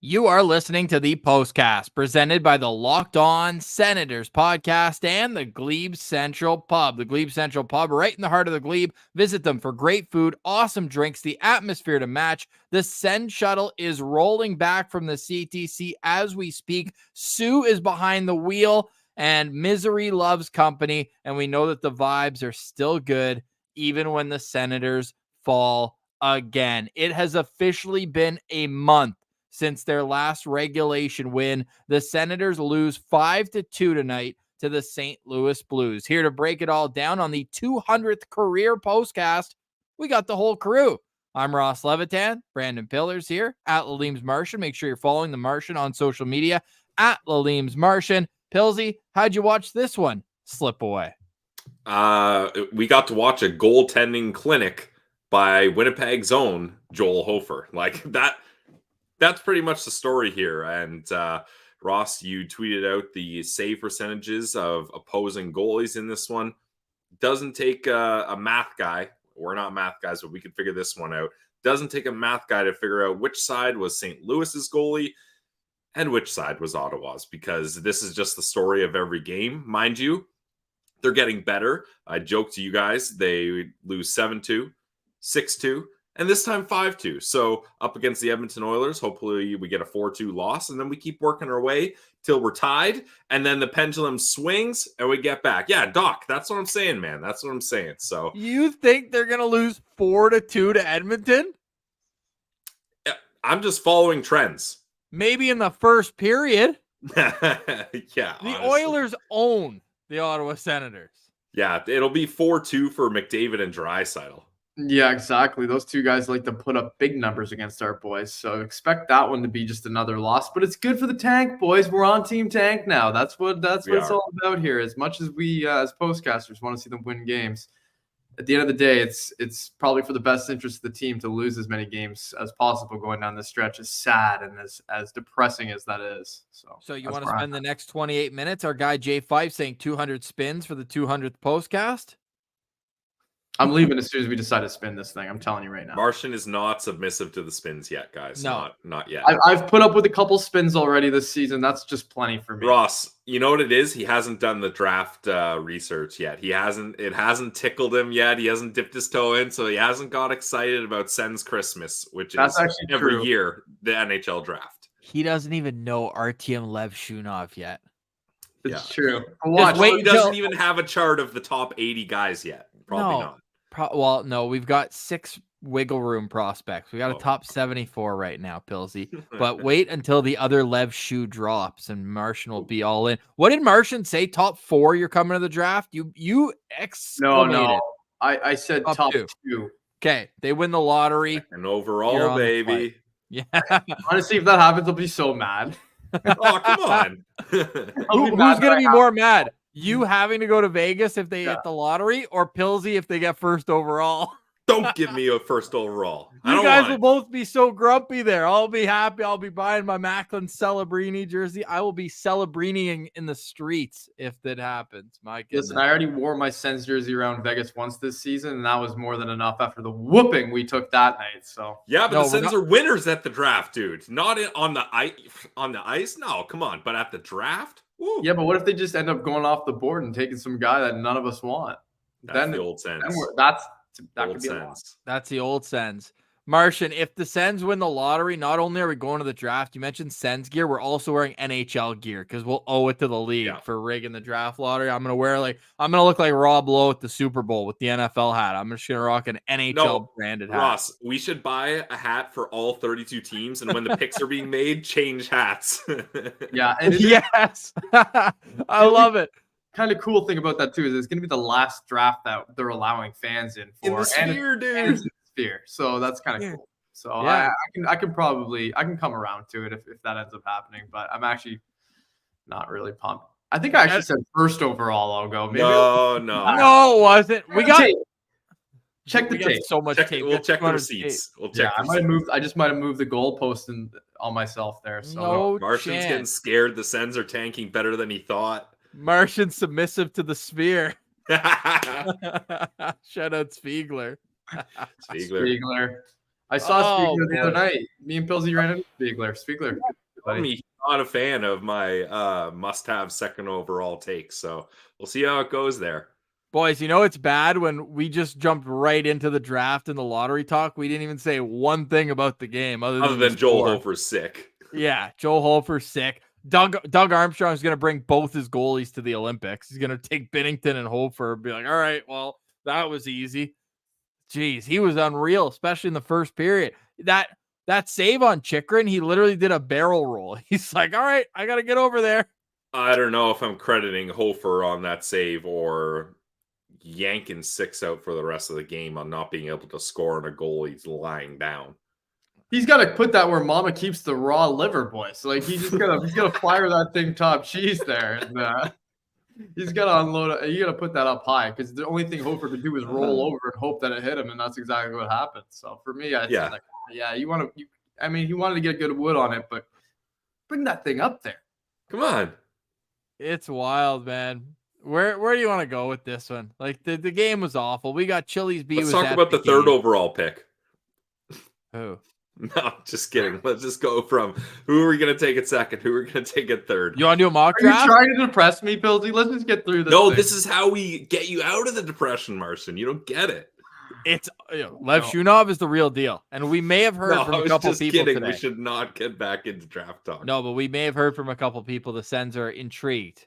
You are listening to the Postcast, presented by the Locked On Senators podcast and the Glebe Central Pub. The Glebe Central Pub, right in the heart of the Glebe. Visit them for great food, awesome drinks, the atmosphere to match. The Send Shuttle is rolling back from the CTC as we speak. Sue is behind the wheel, and misery loves company, and we know that the vibes are still good, even when the Senators fall again. It has officially been a month since their last regulation win. The Senators lose 5-2 tonight to the St. Louis Blues. Here to break it all down on the 200th career Postcast, we got the whole crew. I'm Ross Levitan. Brandon Pillars here at Lalim's Martian. Make sure you're following the Martian on social media at Lalim's Martian. Pillsy, how'd you watch this one slip away? We got to watch a goaltending clinic by Winnipeg's own Joel Hofer. That's pretty much the story here. And Ross, you tweeted out the save percentages of opposing goalies in this one. Doesn't take a math guy. We're not math guys, but we can figure this one out. Doesn't take a math guy to figure out which side was St. Louis's goalie and which side was Ottawa's, because this is just the story of every game. Mind you, they're getting better. I joked to you guys, they lose 7-2, 6-2. And this time 5-2. So up against the Edmonton Oilers, hopefully we get a 4-2 loss. And then we keep working our way till we're tied. And then the pendulum swings and we get back. Yeah, Doc, that's what I'm saying, man. That's what I'm saying. So you think they're going to lose 4-2 to Edmonton? I'm just following trends. Maybe in the first period. Yeah. The Oilers own the Ottawa Senators. Yeah, it'll be 4-2 for McDavid and Draisaitl. Yeah, exactly. Those two guys like to put up big numbers against our boys. So expect that one to be just another loss. But it's good for the tank, boys. We're on Team Tank now. That's what it's all about here. As much as we as postcasters want to see them win games, at the end of the day, it's probably for the best interest of the team to lose as many games as possible going down this stretch, as sad and as depressing as that is. So you want to spend the next 28 minutes, our guy Jay Fife saying 200 spins for the 200th Postcast? I'm leaving as soon as we decide to spin this thing. I'm telling you right now. Martian is not submissive to the spins yet, guys. No. Not yet. I've put up with a couple spins already this season. That's just plenty for me. Ross, you know what it is? He hasn't done the draft research yet. It hasn't tickled him yet. He hasn't dipped his toe in, so he hasn't got excited about Sens Christmas, which is every year the NHL draft. He doesn't even know Artyom Levshunov yet. It's true. He doesn't even have a chart of the top 80 guys yet. Probably not. No, we've got 6 wiggle room prospects. We got a top 74 right now, Pillsy. But wait until the other Lev shoe drops and Martian will be all in. What did Martian say? Top 4 you're coming to the draft? You exclamated. No. I said top 2. Okay, they win the lottery. And overall, baby. Yeah. Honestly, if that happens, I'll be so mad. Oh, come on. Who's going to be more mad? You having to go to Vegas if they hit the lottery, or Pillsy if they get first overall? Don't give me a first overall. You guys will both be so grumpy there. I'll be happy. I'll be buying my Macklin Celebrini jersey. I will be celebrating in the streets if that happens. My goodness. Listen, I already wore my Sens jersey around Vegas once this season, and that was more than enough after the whooping we took that night. So yeah, but the Sens are winners at the draft, dude. Not on the ice. No, come on. But at the draft. Woo. Yeah, but what if they just end up going off the board and taking some guy that none of us want? That's the old Sens. That could be a loss. That's the old Sens. Martian, if the Sens win the lottery, not only are we going to the draft, you mentioned Sens gear, we're also wearing NHL gear because we'll owe it to the league for rigging the draft lottery. I'm gonna look like Rob Lowe at the Super Bowl with the NFL hat. I'm just gonna rock an NHL branded hat. Ross, we should buy a hat for all 32 teams, and when the picks are being made, change hats. Yeah, and yes, I love it. Kind of cool thing about that too is it's going to be the last draft that they're allowing fans in for. In the Sphere, dude. Sphere. So that's kind of cool. So yeah. I can come around to it if that ends up happening, but I'm actually not really pumped. I think I actually said first overall I'll go. Maybe no, it wasn't. We got check the tape. So much tape. We'll check the receipts. I just might have moved the goalpost on myself there. So Martian's getting scared. The Sens are tanking better than he thought. Martian submissive to the Sphere. Shout out Spiegler. Spiegler. I saw Spiegler the other boy. night. Me and Pilsy ran into Spiegler. I'm not a fan of my must-have second overall take, so we'll see how it goes there. Boys, you know it's bad when we just jumped right into the draft and the lottery talk. We didn't even say one thing about the game other than Joel Hofer's sick. Yeah, Joel Hofer's sick. Doug Armstrong is going to bring both his goalies to the Olympics. He's going to take Binnington and Hofer and be like, all right, well, that was easy. Jeez, he was unreal, especially in the first period. That save on Chychrun, he literally did a barrel roll. He's like, all right, I got to get over there. I don't know if I'm crediting Hofer on that save or yanking 6 out for the rest of the game on not being able to score on a goal he's lying down. He's got to put that where Mama keeps the raw liver, boys. Like he's gonna fire that thing top cheese there, and he's got to unload it. You got to put that up high because the only thing Hofer could do is roll over and hope that it hit him, and that's exactly what happened. So for me, I said, you want to. I mean, he wanted to get good wood on it, but bring that thing up there. Come on, it's wild, man. Where do you want to go with this one? Like the game was awful. We got Chili's B. Let's talk about the third overall pick. Who? No, just kidding. Let's just go from who are we going to take at second? Who are we going to take at third? You want to do a mock draft? Are you trying to depress me, Pilsy? Let's just get through this. No, this is how we get you out of the depression, Martian. You don't get it. It's Lev Shunov is the real deal. And we may have heard from a couple people today. We should not get back into draft talk. No, but we may have heard from a couple people. The Sens are intrigued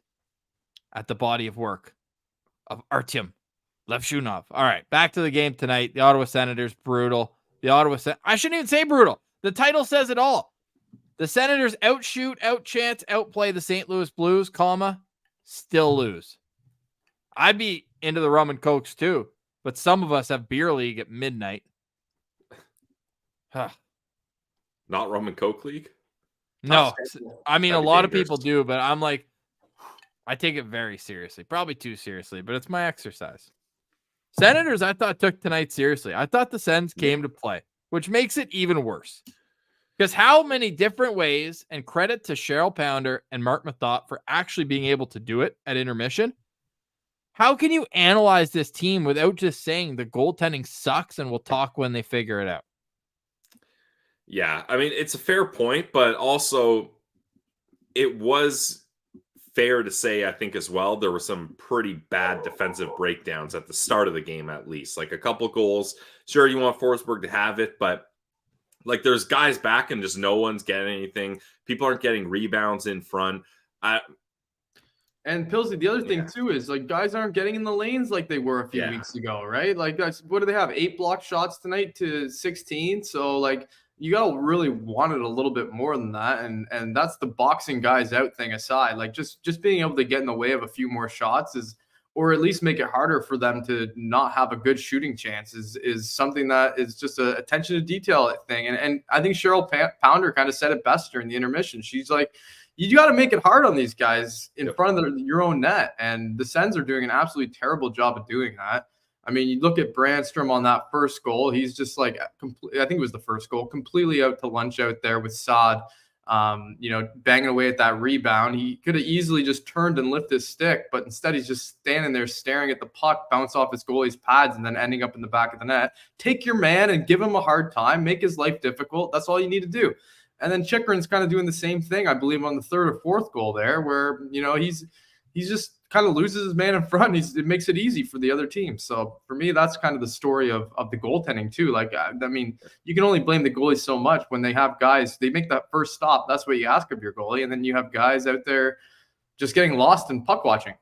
at the body of work of Artyom Lev Shunov. All right, back to the game tonight. The Ottawa Senators, brutal. I shouldn't even say brutal. The title says it all. The Senators outshoot, outchance, outplay the St. Louis Blues, still lose. I'd be into the rum and cokes too, but some of us have beer league at midnight. Not rum and coke league? No. I mean, a lot of people do, but I'm like, I take it very seriously. Probably too seriously, but it's my exercise. Senators, I thought, took tonight seriously. I thought the Sens came to play, which makes it even worse. Because how many different ways, and credit to Cheryl Pounder and Mark Mathot for actually being able to do it at intermission. How can you analyze this team without just saying the goaltending sucks and we'll talk when they figure it out? Yeah, I mean, it's a fair point, but also it was fair to say, I think, as well, there were some pretty bad defensive breakdowns at the start of the game, at least. Like a couple goals. Sure, you want Forsberg to have it, but like there's guys back and just no one's getting anything. People aren't getting rebounds in front. And Pilsy, the other thing too is like guys aren't getting in the lanes like they were a few weeks ago, right? Like guys, what do they have? 8 block shots tonight to 16. So like you gotta really want it a little bit more than that. And that's the boxing guys out thing aside. Like just being able to get in the way of a few more shots is, or at least make it harder for them to not have a good shooting chance is something that is just a attention to detail thing. And I think Cheryl Pounder kind of said it best during the intermission. She's like, you got to make it hard on these guys in front of your own net. And the Sens are doing an absolutely terrible job of doing that. I mean, you look at Brandstrom on that first goal. He's just like, I think it was the first goal, completely out to lunch out there with Saad. Banging away at that rebound. He could have easily just turned and lifted his stick, but instead he's just standing there staring at the puck, bounce off his goalie's pads, and then ending up in the back of the net. Take your man and give him a hard time, make his life difficult. That's all you need to do. And then Chychrun's kind of doing the same thing, I believe, on the third or fourth goal there, where, he's just kind of loses his man in front. It makes it easy for the other team. So for me, that's kind of the story of the goaltending too. Like, I mean, you can only blame the goalie so much when they have guys, they make that first stop. That's what you ask of your goalie. And then you have guys out there just getting lost in puck watching.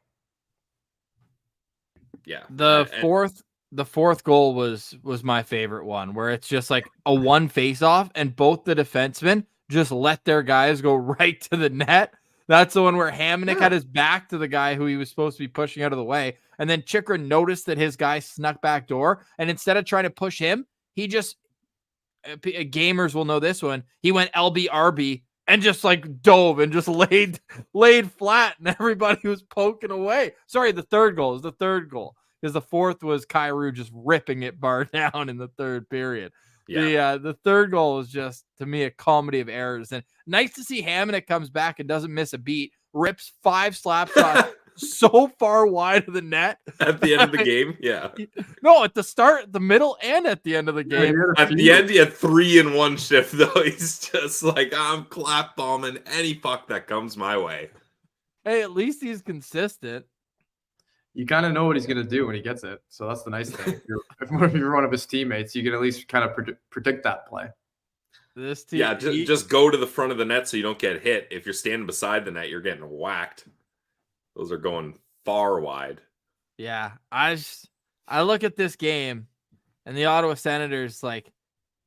Yeah. The fourth goal was my favorite one, where it's just like a one face-off and both the defensemen just let their guys go right to the net. That's the one where Hamonic had his back to the guy who he was supposed to be pushing out of the way. And then Chychrun noticed that his guy snuck back door. And instead of trying to push him, he just, gamers will know this one, he went LBRB and just like dove and just laid flat, and everybody was poking away. Sorry, the third goal is the third goal. Because the fourth was Kyrou just ripping it bar down in the third period. Yeah. The third goal was just, to me, a comedy of errors. And nice to see Hamonic comes back and doesn't miss a beat, rips 5 slap shots so far wide of the net At the end of the game, yeah. No, at the start, the middle, and at the end of the game. At the end, he had 3 in one shift, though. He's just like, I'm clap bombing any puck that comes my way. Hey, at least he's consistent. You kind of know what he's going to do when he gets it. So that's the nice thing. If you're one of his teammates, you can at least kind of predict that play. This team, Yeah, just go to the front of the net so you don't get hit. If you're standing beside the net, you're getting whacked. Those are going far wide. Yeah, I look at this game and the Ottawa Senators, like,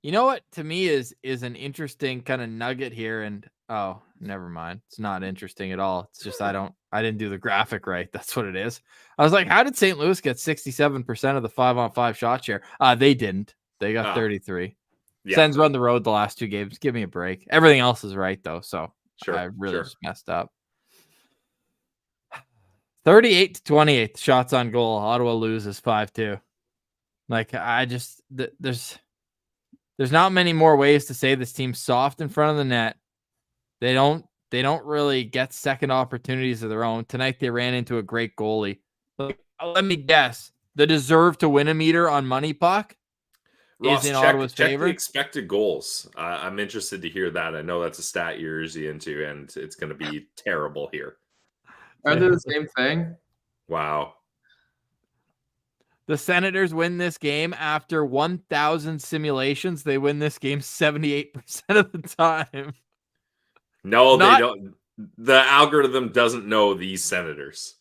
you know what to me is an interesting kind of nugget here. And oh, never mind. It's not interesting at all. It's just I didn't do the graphic right. That's what it is. I was like, how did St. Louis get 67% of the 5-on-5 shot share? They didn't. They got 33. Yeah. Sens run the road the last 2 games. Give me a break. Everything else is right though. So I really just messed up. 38-28 shots on goal. Ottawa loses 5-2. Like there's not many more ways to say this team's soft in front of the net. They don't really get second opportunities of their own. Tonight they ran into a great goalie. Let me guess. The deserve to win a meter on Money Puck Ross, is in Ottawa's check favor. The expected goals. I'm interested to hear that. I know that's a stat you're usually into, and it's going to be terrible here. Are they the same thing? Wow. The Senators win this game after 1,000 simulations. They win this game 78% of the time. No, they don't. The algorithm doesn't know these Senators.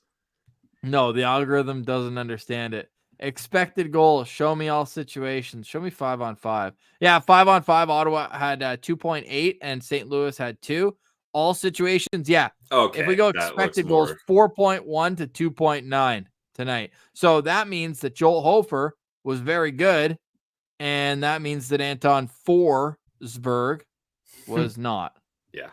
No, the algorithm doesn't understand it. Expected goals. Show me all situations. Show me 5-on-5. Yeah, 5-on-5. Ottawa had 2.8 and St. Louis had 2. All situations, yeah. Okay. If we go expected goals, 4.1 to 2.9 tonight. So that means that Joel Hofer was very good, and that means that Anton Forsberg was not. Yeah.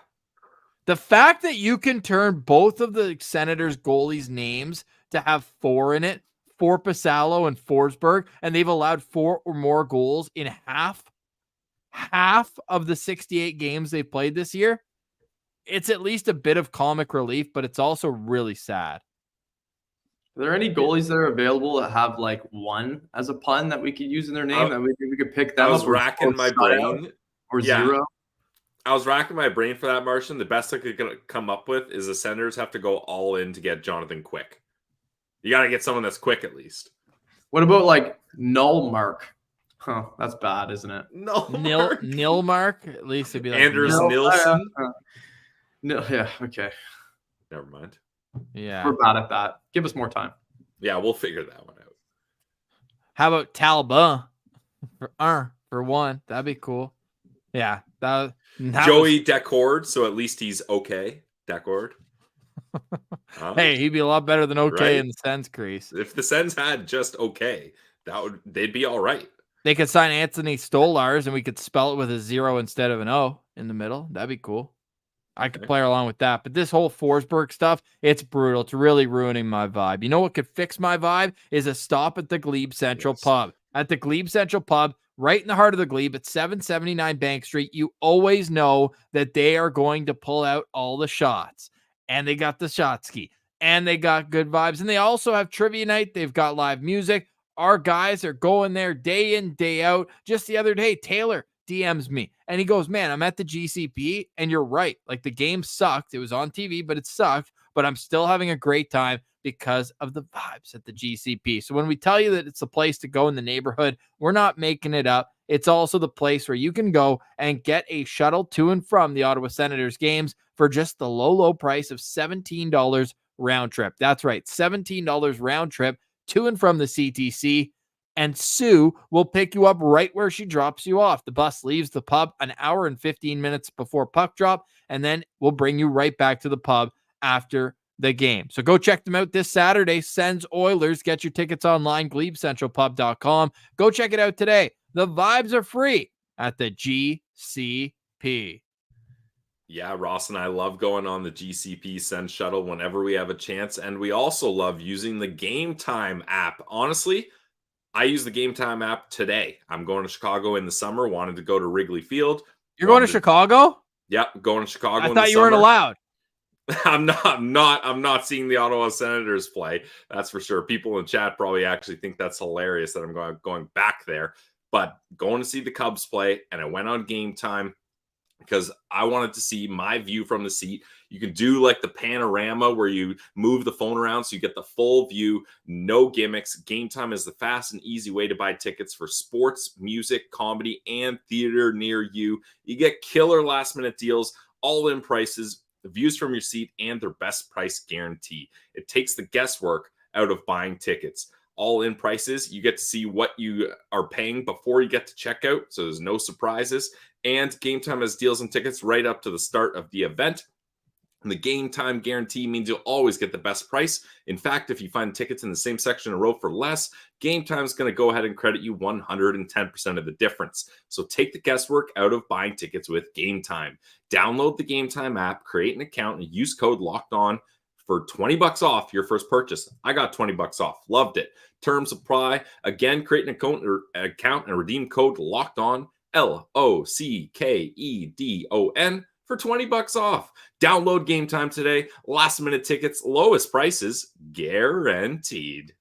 The fact that you can turn both of the Senators goalies' names to have 4 in it, for Pasalo and Forsberg, and they've allowed 4 or more goals in half of the 68 games they've played this year. It's at least a bit of comic relief, but it's also really sad. Are there any goalies that are available that have like 1 as a pun that we could use in their name that we could pick them up? I was racking my brain. Or 0? I was racking my brain for that, Martian. The best I could come up with is the Senators have to go all in to get Jonathan Quick. You got to get someone that's quick at least. What about like Null Mark? Huh, that's bad, isn't it? Nil Mark. At least it'd be like Anders Nilsson. No, yeah, okay. Never mind. Yeah, we're bad at that. Give us more time. Yeah, we'll figure that one out. How about Talbot for 1? That'd be cool. Yeah, that Joey Decord. So at least he's okay. Decord. Hey, he'd be a lot better than okay in the Sens crease. If the Sens had just okay, they'd be all right. They could sign Anthony Stolars and we could spell it with a 0 instead of an O in the middle. That'd be cool. I could play along with that. But this whole Forsberg stuff, it's brutal. It's really ruining my vibe. You know what could fix my vibe is a stop at the Glebe Central Pub. At the Glebe Central Pub, right in the heart of the Glebe at 779 Bank Street, you always know that they are going to pull out all the shots. And they got the shot ski. And they got good vibes. And they also have trivia night. They've got live music. Our guys are going there day in, day out. Just the other day, Taylor DMs me. And he goes, man, I'm at the GCP. And you're right. Like, the game sucked. It was on TV, but it sucked. But I'm still having a great time because of the vibes at the GCP. So when we tell you that it's the place to go in the neighborhood, we're not making it up. It's also the place where you can go and get a shuttle to and from the Ottawa Senators games for just the low price of $17 round trip. That's right, $17 round trip to and from the CTC. And Sue will pick you up right where she drops you off. The bus leaves the pub an hour and 15 minutes before puck drop, and then we'll bring you right back to the pub after the game. So go check them out this Saturday. Sens Oilers. Get your tickets online, GlebeCentralPub.com. Go check it out today. The vibes are free at the GCP. Yeah, Ross and I love going on the GCP Send Shuttle whenever we have a chance. And we also love using the Game Time app. Honestly, I use the Game Time app today. I'm going to Chicago in the summer, wanted to go to Wrigley Field. You're going to Chicago? Yep, going to Chicago I thought you weren't allowed. I'm not seeing the Ottawa Senators play. That's for sure. People in chat probably actually think that's hilarious that I'm going back there. But going to see the Cubs play, and I went on Game Time because I wanted to see my view from the seat. You can do like the panorama where you move the phone around so you get the full view, no gimmicks. Game Time is the fast and easy way to buy tickets for sports, music, comedy, and theater near you. You get killer last minute deals, all in prices, the views from your seat, and their best price guarantee. It takes the guesswork out of buying tickets. All in prices, you get to see what you are paying before you get to checkout, so there's no surprises. And Game Time has deals and tickets right up to the start of the event. And the Game Time guarantee means you'll always get the best price. In fact, if you find tickets in the same section in a row for less, Game Time is going to go ahead and credit you 110% of the difference. So take the guesswork out of buying tickets with Game Time. Download the Game Time app, create an account, and use code LOCKEDON for $20 off your first purchase. I got $20 off. Loved it. Terms apply. Again, create an account and redeem code LOCKEDON, LOCKEDON, for $20 off. Download Game Time today. Last minute tickets, lowest prices guaranteed.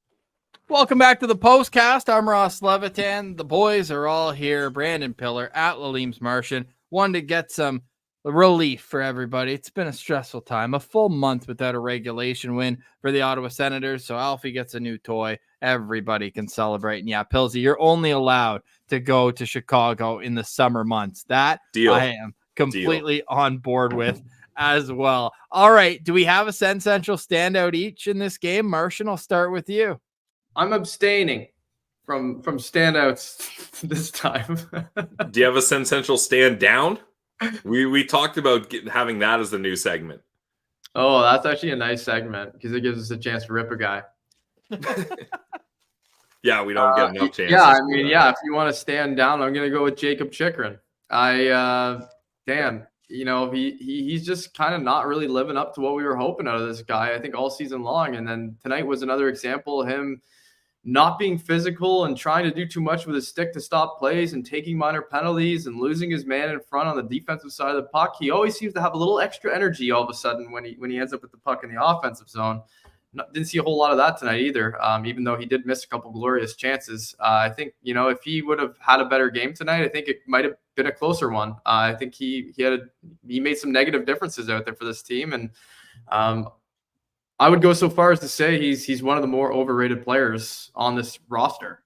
Welcome back to the Postcast. I'm Ross Levitan. The boys are all here. Brandon Piller at Levitan Martian. Wanted to get some relief for everybody. It's been a stressful time, a full month without a regulation win for the Ottawa Senators. So Alfie gets a new toy. Everybody can celebrate. And yeah, Pilsy, you're only allowed to go to Chicago in the summer months. That Deal. I am completely on board with as well. All right. Do we have a Sen Central standout each in this game? Martian, I'll start with you. I'm abstaining from standouts this time. Do you have a Sen Central stand down? We talked about having that as the new segment. Oh, that's actually a nice segment because it gives us a chance to rip a guy. Yeah, we don't get enough chances. Yeah, I mean, yeah, if you want to stand down, I'm going to go with Jacob Chychrun. Damn, he's just kind of not really living up to what we were hoping out of this guy, I think, all season long. And then tonight was another example of him not being physical and trying to do too much with his stick to stop plays and taking minor penalties and losing his man in front on the defensive side of the puck. He always seems to have a little extra energy all of a sudden when he ends up with the puck in the offensive zone. Didn't see a whole lot of that tonight either, even though he did miss a couple glorious chances. I think, if he would have had a better game tonight, I think it might have been a closer one. I think he made some negative differences out there for this team. And I would go so far as to say he's one of the more overrated players on this roster.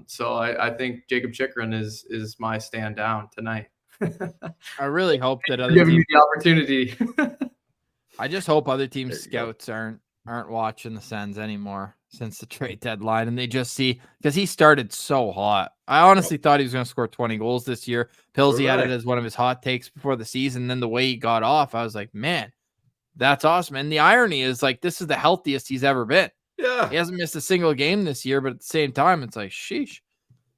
So I think Jacob Chychrun is my stand down tonight. I really hope that other giving teams, me the opportunity. I just hope other teams' scouts aren't watching the Sens anymore since the trade deadline, and they just see, because he started so hot. I honestly thought he was going to score 20 goals this year. Pillsy had it as one of his hot takes before the season. Then the way he got off, I was like, man, that's awesome. And the irony is, like, this is the healthiest he's ever been. Yeah. He hasn't missed a single game this year, but at the same time, it's like, sheesh.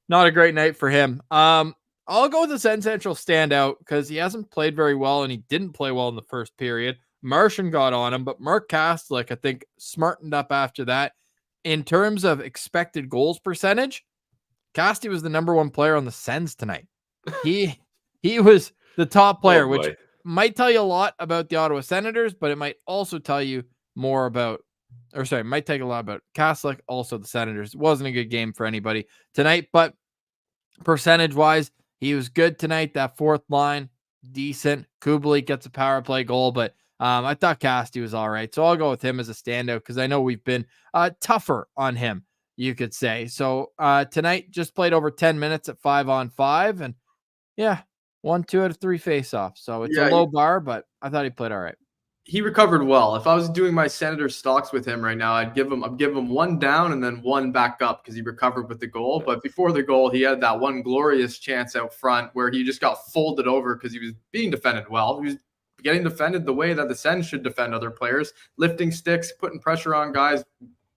Not a great night for him. I'll go with the Sen Central standout because he hasn't played very well, and he didn't play well in the first period. Martian got on him, but Mark Kastelic, I think, smartened up after that. In terms of expected goals percentage, Casty was the number one player on the Sens tonight. He was the top player, which might tell you a lot about the Ottawa Senators, but it might also tell you more about, might take a lot about Kastelic, also the Senators. It wasn't a good game for anybody tonight, but percentage-wise, he was good tonight. That fourth line, decent. Kubalik gets a power play goal, but I thought Casty was all right. So I'll go with him as a standout because I know we've been tougher on him, you could say. So tonight just played over 10 minutes at 5-on-5, and yeah, 1, 2 out of 3 face-offs. So it's a low bar, but I thought he played all right. He recovered well. If I was doing my Senator stocks with him right now, I'd give him one down and then one back up because he recovered with the goal. But before the goal, he had that one glorious chance out front where he just got folded over because he was being defended well. He was getting defended the way that the Sens should defend other players, lifting sticks, putting pressure on guys,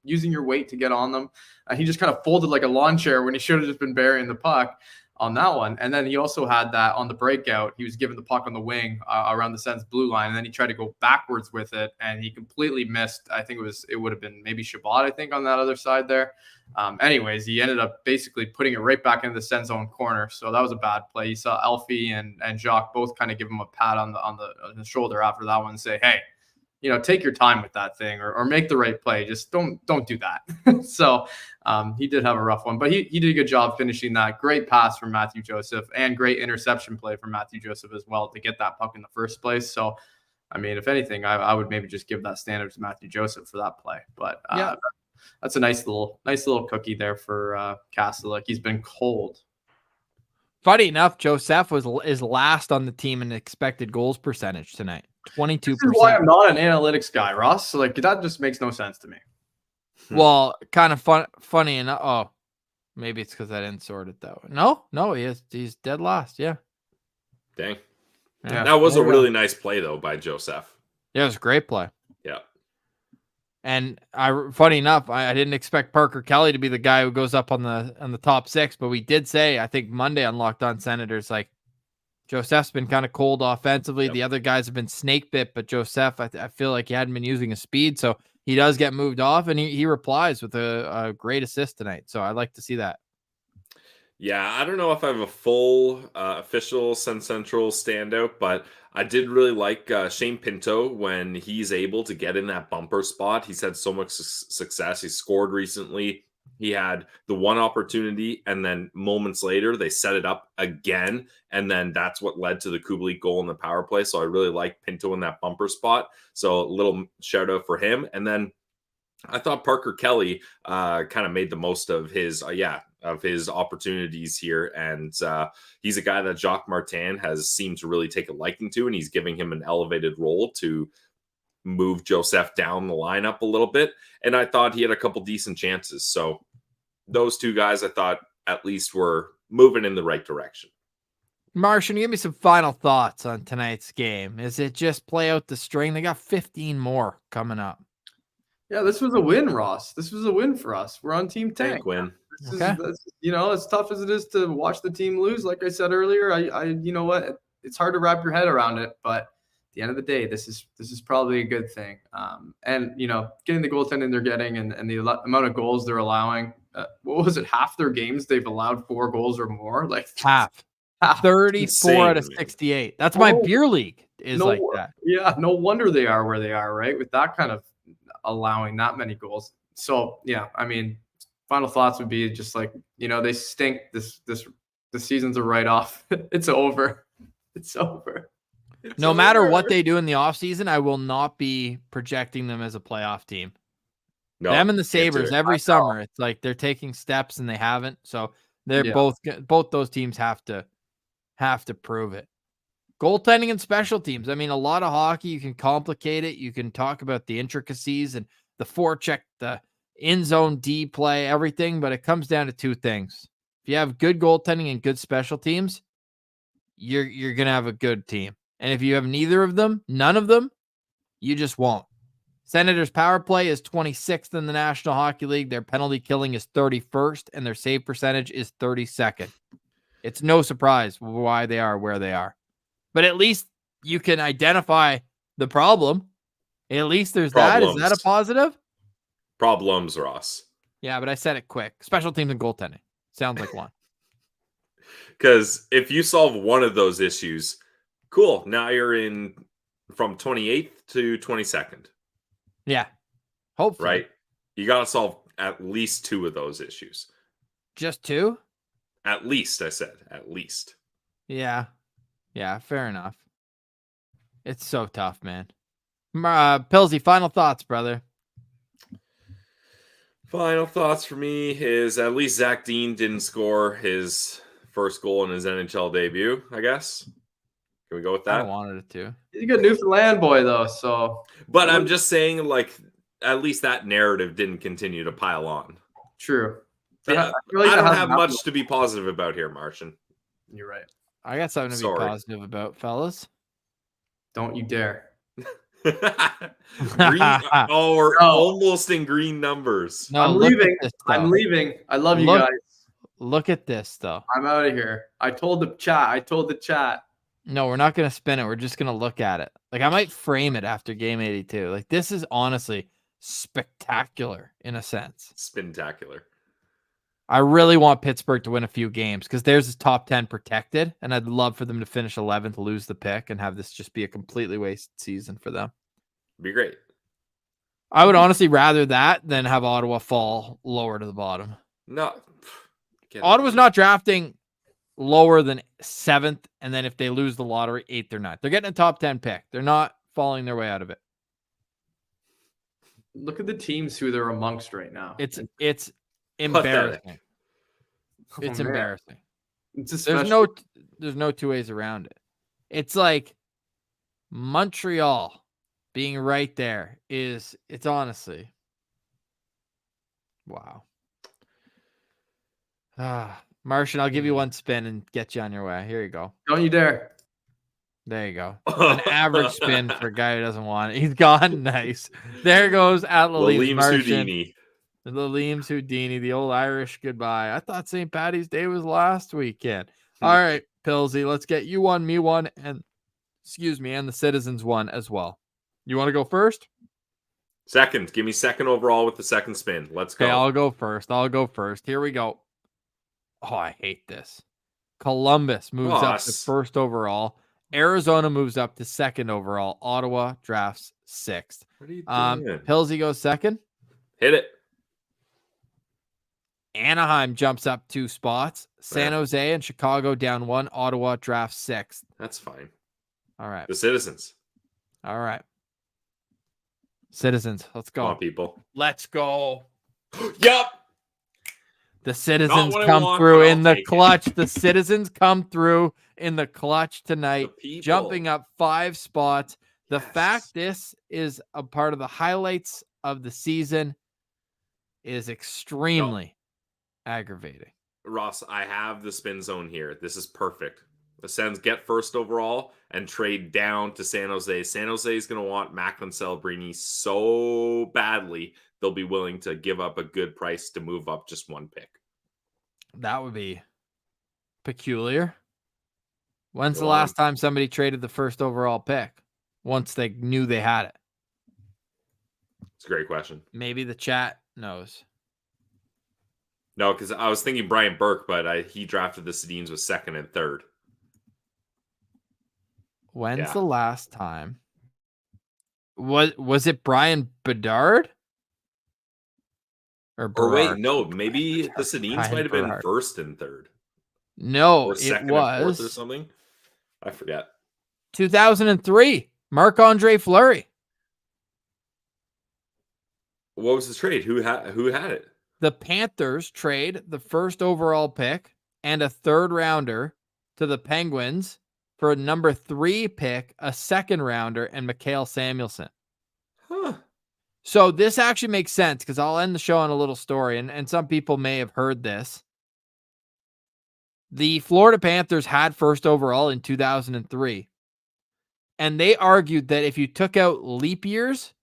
using your weight to get on them. He just kind of folded like a lawn chair when he should have just been burying the puck on that one. And then he also had that on the breakout. He was given the puck on the wing around the Sens blue line, and then he tried to go backwards with it, and he completely missed. I think it would have been maybe Shabbat, I think, on that other side there. Anyways, he ended up basically putting it right back into the Sens zone corner. So that was a bad play. You saw Alfie and Jacques both kind of give him a pat on the shoulder after that one and say, hey, take your time with that thing or make the right play. Just don't do that. So he did have a rough one, but he did a good job finishing that. Great pass from Matthew Joseph and great interception play from Matthew Joseph as well to get that puck in the first place. So, I mean, if anything, I would maybe just give that standard to Matthew Joseph for that play. But that's a nice little cookie there for Castle. Like, he's been cold. Funny enough, Joseph is last on the team in expected goals percentage tonight. 22%. This is why I'm not an analytics guy, Ross. So, like, that just makes no sense to me. Well, kind of funny enough. Oh, maybe it's because I didn't sort it that way. No, he's dead last. Yeah. Dang. Yeah. That was a really nice play though by Joseph. Yeah, it was a great play. Yeah. And funny enough, I didn't expect Parker Kelly to be the guy who goes up on the top 6, but we did say, I think Monday on Locked On Senators, like, Joseph's been kind of cold offensively. Yep. The other guys have been snake bit, but Joseph, I feel like he hadn't been using his speed, so he does get moved off, and he replies with a great assist tonight. So I like to see that. Yeah, I don't know if I have a full official Sen Central standout, but I did really like Shane Pinto when he's able to get in that bumper spot. He's had so much success. He scored recently. He had the one opportunity, and then moments later, they set it up again, and then that's what led to the Kubalik goal in the power play. So I really like Pinto in that bumper spot. So a little shout out for him. And then I thought Parker Kelly kind of made the most of his opportunities here. And he's a guy that Jacques Martin has seemed to really take a liking to, and he's giving him an elevated role to move Joseph down the lineup a little bit. And I thought he had a couple decent chances. So those two guys, I thought at least were moving in the right direction. Martian, give me some final thoughts on tonight's game. Is it just play out the string? They got 15 more coming up. Yeah, this was a win, Ross. This was a win for us. We're on Team Tank. Win. As tough as it is to watch the team lose, like I said earlier, you know what? It's hard to wrap your head around it, but at the end of the day, this is probably a good thing. And getting the goaltending they're getting and the amount of goals they're allowing. What was it? Half their games they've allowed 4 goals or more. Like half. 34 out of 68. That's my beer league is like that. Yeah, no wonder they are where they are, right? With that kind of allowing that many goals. So yeah, I mean, final thoughts would be just like, they stink. The season's a write-off. It's over. It's over. No matter what they do in the offseason, I will not be projecting them as a playoff team. No, them and the Sabres every summer, it's like they're taking steps and they haven't. So they're both those teams have to prove it. Goaltending and special teams. I mean, a lot of hockey, you can complicate it. You can talk about the intricacies and the forecheck, the in-zone D play, everything, but it comes down to 2 things. If you have good goaltending and good special teams, you're going to have a good team. And if you have neither of them, none of them, you just won't. Senators power play is 26th in the National Hockey League. Their penalty killing is 31st, and their save percentage is 32nd. It's no surprise why they are where they are. But at least you can identify the problem. At least there's problems. That. Is that a positive? Problems, Ross. Yeah, but I said it quick. Special teams and goaltending. Sounds like one. Because if you solve one of those issues, cool. Now you're in from 28th to 22nd. Yeah. Hopefully. Right? You got to solve at least 2 of those issues. Just 2? At least, I said. At least. Yeah. Yeah, fair enough. It's so tough, man. Pilsy, final thoughts, brother. Final thoughts for me is at least Zach Dean didn't score his first goal in his NHL debut, I guess. Can we go with that? I wanted it to. He's a good Newfoundland boy, though, so. But I'm just saying, like, at least that narrative didn't continue to pile on. True. Yeah, I don't have much to be positive about here, Martian. You're right. I got something to be positive about, fellas. Don't you dare. We're almost in green numbers. No, I'm leaving. I'm leaving. I love you guys. Look at this, though. I'm out of here. I told the chat. No, we're not going to spin it. We're just going to look at it. Like, I might frame it after game 82. Like, this is honestly spectacular in a sense. Spectacular. I really want Pittsburgh to win a few games because theirs is top 10 protected, and I'd love for them to finish 11th, lose the pick, and have this just be a completely wasted season for them. Be great. I would honestly rather that than have Ottawa fall lower to the bottom. No. Ottawa's not drafting lower than 7th, and then if they lose the lottery, 8th or 9th. They're getting a top 10 pick. They're not falling their way out of it. Look at the teams who they're amongst right now. It's embarrassing. It's embarrassing. It's There's no two ways around it. It's like Montreal being right there it's honestly, wow. Martian, I'll give you one spin and get you on your way. Here you go. Don't you dare. There you go. An average spin for a guy who doesn't want it. He's gone. Nice. There goes at Lalim Martian. Lalim Houdini, the old Irish goodbye. I thought St. Paddy's Day was last weekend. All right, Pillsy, let's get you one, me one, and the Citizens one as well. You want to go first? Second. Give me second overall with the second spin. Let's go. Okay, I'll go first. Here we go. Oh, I hate this. Columbus moves up to first overall. Arizona moves up to second overall. Ottawa drafts 6th. What are you doing? Pillsy goes second. Hit it. Anaheim jumps up 2 spots. San Jose and Chicago down 1. Ottawa drafts 6th. That's fine. All right. The Citizens. All right. Citizens. Let's go. Come on, people. Let's go. Yep. The Citizens come through in the clutch. The Citizens come through in the clutch tonight, jumping up 5 spots. The fact this is a part of the highlights of the season is extremely aggravating. Ross, I have the spin zone here. This is perfect. The Sens get first overall and trade down to San Jose. San Jose is going to want Macklin Celebrini so badly, they'll be willing to give up a good price to move up just 1 pick. That would be peculiar. When's the last time somebody traded the first overall pick once they knew they had it? It's a great question. Maybe the chat knows. No, because I was thinking Brian Burke, but he drafted the Sedins with 2nd and 3rd. When's the last time? Was it Brian Bedard? Or wait, no, maybe the Sedins might have been 1st and 3rd. No, or 2nd it was or something. I forget. 2003, Marc-Andre Fleury. What was the trade? Who had it? The Panthers trade the first overall pick and a 3rd rounder to the Penguins for a number 3 pick, a 2nd rounder, and Mikhail Samuelsson. Huh. So this actually makes sense because I'll end the show on a little story, and some people may have heard this. The Florida Panthers had first overall in 2003, and they argued that if you took out leap years,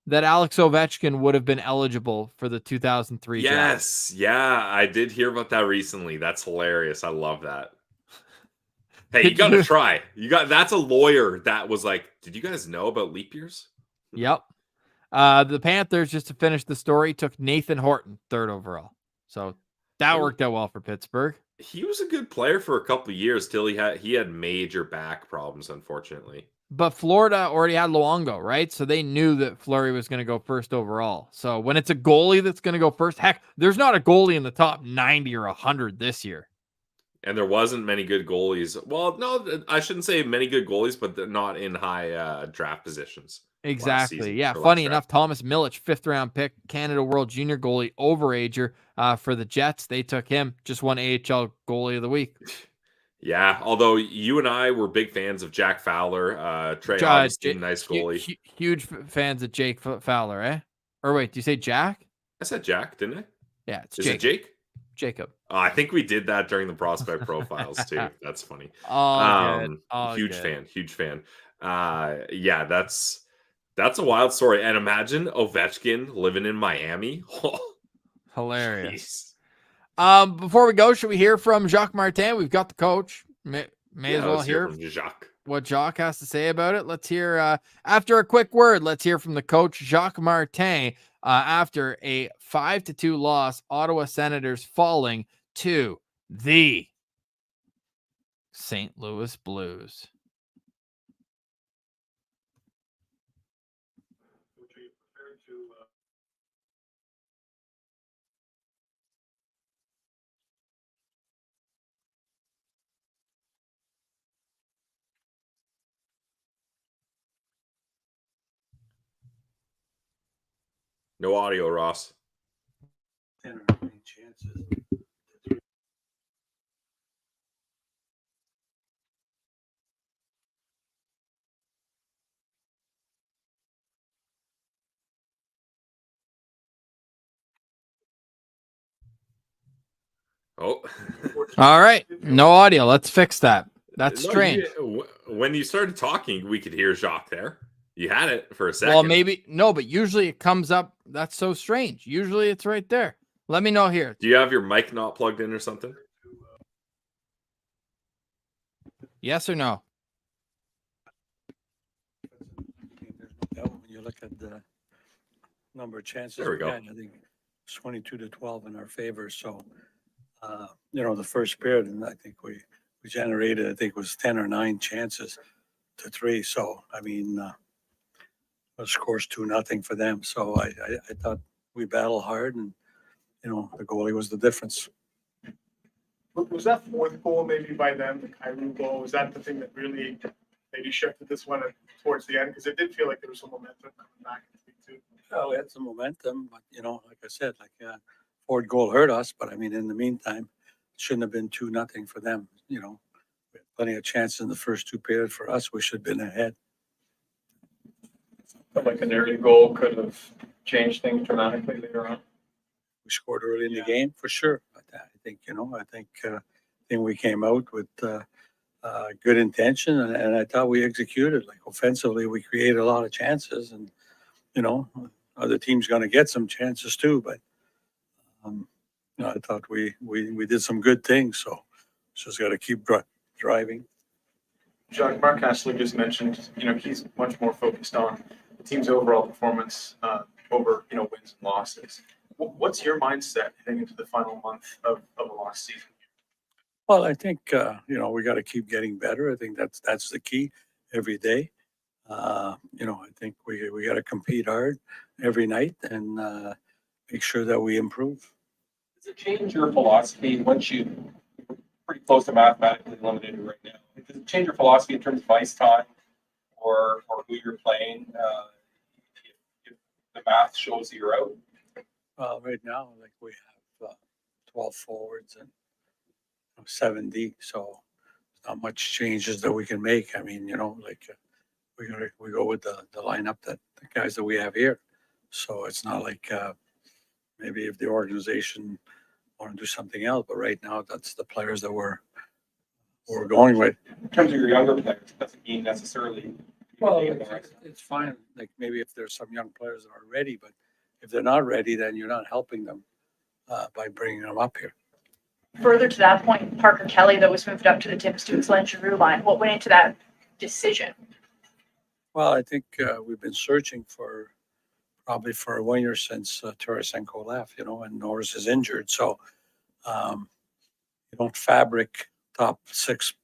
that Alex Ovechkin would have been eligible for the 2003 draft. Yes, yeah, I did hear about that recently. That's hilarious. I love that. Hey, you got to try. That's a lawyer that was like, did you guys know about leap years? Yep. The Panthers, just to finish the story, took Nathan Horton 3rd overall. So that worked out well for Pittsburgh. He was a good player for a couple of years till he had major back problems, unfortunately. But Florida already had Luongo, right? So they knew that Fleury was going to go 1st overall. So when it's a goalie that's going to go first, heck, there's not a goalie in the top 90 or 100 this year. And there wasn't many good goalies. Well, no, I shouldn't say many good goalies, but they're not in high draft positions. Exactly. Yeah. Funny enough, Thomas Milic, 5th round pick, Canada World Junior goalie, overager for the Jets. They took him, just won AHL goalie of the week. Yeah. Although you and I were big fans of Jack Fowler, Trey Augustine, nice goalie. Huge fans of Jake Fowler, eh? Or wait, do you say Jack? I said Jack, didn't I? Yeah. It's Is it Jake? Jacob. I think we did that during the prospect profiles too. That's funny. Huge fan. Yeah, that's a wild story. And imagine Ovechkin living in Miami. Hilarious. Before we go, should we hear from Jacques Martin? We've got the coach. May as well hear from Jacques. What Jacques has to say about it. Let's hear after a quick word. Let's hear from the coach, Jacques Martin. After a 5-2 loss, Ottawa Senators falling to the St. Louis Blues. No audio, Ross. 10 or 9 chances. Oh. All right. No audio. Let's fix that. That's No, strange. When you started talking, we could hear Jacques there. You had it for a second. Well, maybe no, but usually it comes up. That's so strange. Usually it's right there. Let me know here. Do you have your mic not plugged in or something? Yes or no? When you look at the number of chances There we go. had, I think it's 22-12 in our favor. So, the first period, and I think we generated, I think it was 10 or 9 chances to 3. So, I mean, the score's 2-0 for them. So I thought we battled hard, and the goalie was the difference. Was that fourth goal maybe by them, the Kyrou goal? Was that the thing that really maybe shifted this one towards the end? Because it did feel like there was some momentum coming back into it too. Well, we had some momentum, but like I said, fourth goal hurt us. But I mean, in the meantime, it shouldn't have been 2-0 for them. We had plenty of chances in the first 2 periods for us. We should have been ahead. But like an early goal could have changed things dramatically later on. We scored early in the game for sure. But I think we came out with good intention, and I thought we executed. Like offensively, we created a lot of chances, and other teams going to get some chances too. But I thought we did some good things. So just got to keep driving. Jacques Martin just mentioned, he's much more focused on the team's overall performance over, wins and losses. What's your mindset heading into the final month of a lost season? Well, I think we got to keep getting better. I think that's the key every day. I think we got to compete hard every night and make sure that we improve. Does it change your philosophy once you're pretty close to mathematically eliminated right now? Does it change your philosophy in terms of ice time or who you're playing if the math shows that you're out? Well, right now, we have 12 forwards and 7D, so not much changes that we can make. I mean, we go with the lineup that the guys that we have here. So it's not like maybe if the organization want to do something else, but right now that's the players that we're going with. In terms of your younger players, it doesn't mean necessarily. Well, it's fine. Like maybe if there's some young players that are ready, but if they're not ready, then you're not helping them by bringing them up here. Further to that point, Parker Kelly, that was moved up to the Tim Stutes Giroux line. What went into that decision? Well, I think we've been searching probably for 1 year since Tarasenko left, and Norris is injured. So you don't fabric top 6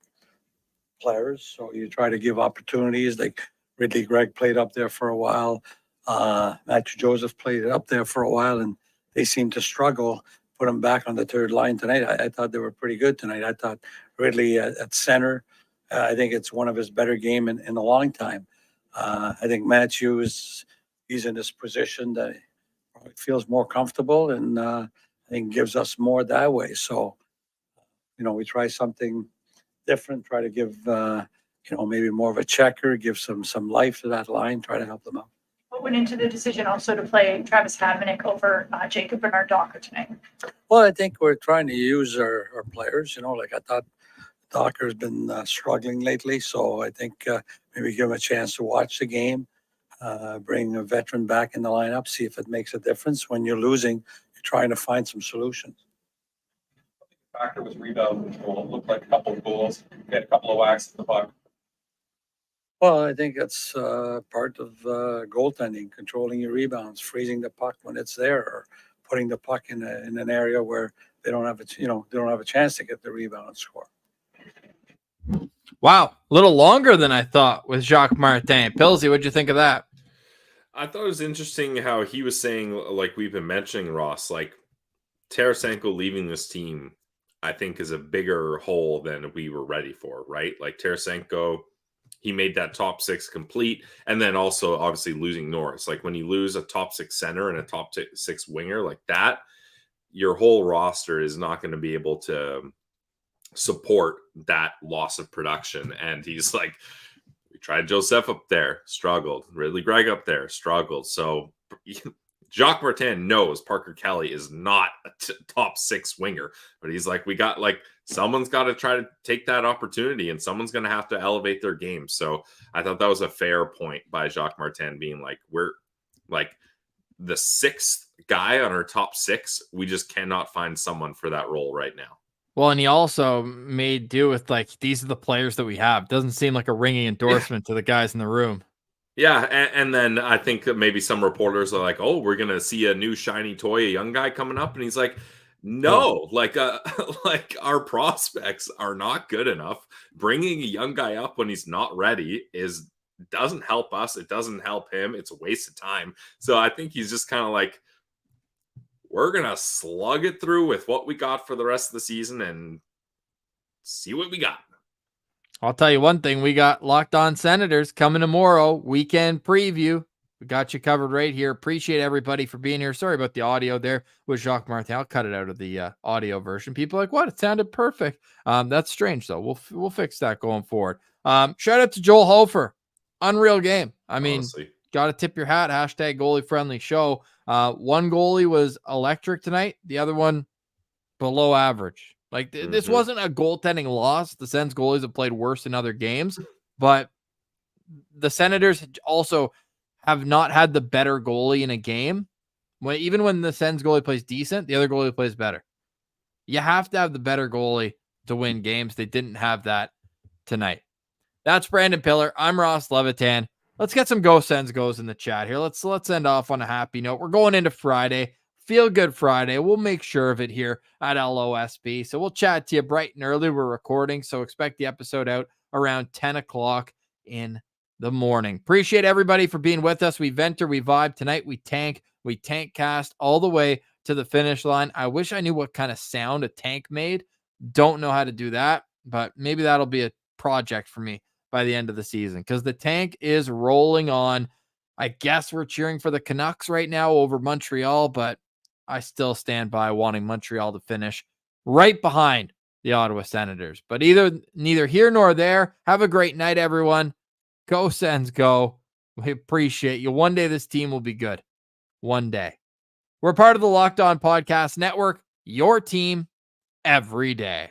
players. So you try to give opportunities. Like Ridley Gregg played up there for a while. Matthew Joseph played up there for a while, and they seemed to struggle. Put them back on the third line tonight. I thought they were pretty good tonight. I thought Ridley at center, I think it's one of his better game in a long time. I think Matthews, he's in this position that feels more comfortable, and I think gives us more that way. So, we try something different, try to give, maybe more of a checker, give some life to that line, try to help them out. What went into the decision also to play Travis Hamonic over Jacob Bernard-Docker tonight? Well, I think we're trying to use our players. I thought Docker's been struggling lately, so I think maybe give him a chance to watch the game, bring a veteran back in the lineup, see if it makes a difference. When you're losing, you're trying to find some solutions. The factor was rebound control. It looked like a couple of goals. We had a couple of whacks at the puck. Well, I think that's part of goaltending, controlling your rebounds, freezing the puck when it's there, or putting the puck in an area where they don't have a chance to get the rebound and score. Wow, a little longer than I thought with Jacques Martin. Pilsy, what'd you think of that? I thought it was interesting how he was saying, like we've been mentioning, Ross, like Tarasenko leaving this team, I think is a bigger hole than we were ready for, right? Like Tarasenko he made that top six complete. And then also obviously losing Norris. Like when you lose a top six center and a top six winger like that, your whole roster is not going to be able to support that loss of production. And he's like, we tried Joseph up there, struggled. Ridley Gregg up there, struggled. So Jacques Martin knows Parker Kelly is not a top six winger, but he's like, we got like, someone's got to try to take that opportunity and someone's going to have to elevate their game. So I thought that was a fair point by Jacques Martin being like, we're like the sixth guy on our top six. We just cannot find someone for that role right now. Well, and he also made do with like, these are the players that we have. Doesn't seem like a ringing endorsement to the guys in the room. Yeah, and then I think that maybe some reporters are like, oh, we're going to see a new shiny toy, a young guy coming up. And he's like, no, like our prospects are not good enough. Bringing a young guy up when he's not ready doesn't help us. It doesn't help him. It's a waste of time. So I think he's just kind of like, we're going to slug it through with what we got for the rest of the season and see what we got. I'll tell you one thing. We got Locked On Senators coming tomorrow. Weekend preview. We got you covered right here. Appreciate everybody for being here. Sorry about the audio there with Jacques Martin. I'll cut it out of the audio version. People are like, what? It sounded perfect. That's strange, though. We'll fix that going forward. Shout out to Joel Hofer. Unreal game. I mean, got to tip your hat. Hashtag goalie friendly show. One goalie was electric tonight. The other one below average. Like this wasn't a goaltending loss. The Sens goalies have played worse in other games, but the Senators also have not had the better goalie in a game. Even when the Sens goalie plays decent, the other goalie plays better. You have to have the better goalie to win games. They didn't have that tonight. That's Brandon Piller. I'm Ross Levitan. Let's get some Go Sens goes in the chat here. Let's end off on a happy note. We're going into Friday. Feel Good Friday. We'll make sure of it here at LOSB. So we'll chat to you bright and early. We're recording, so expect the episode out around 10 o'clock in the morning. Appreciate everybody for being with us. We vent or we vibe. Tonight we tank cast all the way to the finish line. I wish I knew what kind of sound a tank made. Don't know how to do that, but maybe that'll be a project for me by the end of the season because the tank is rolling on. I guess we're cheering for the Canucks right now over Montreal, but I still stand by wanting Montreal to finish right behind the Ottawa Senators. But neither here nor there. Have a great night, everyone. Go Sens, go. We appreciate you. One day this team will be good. One day. We're part of the Locked On Podcast Network, your team every day.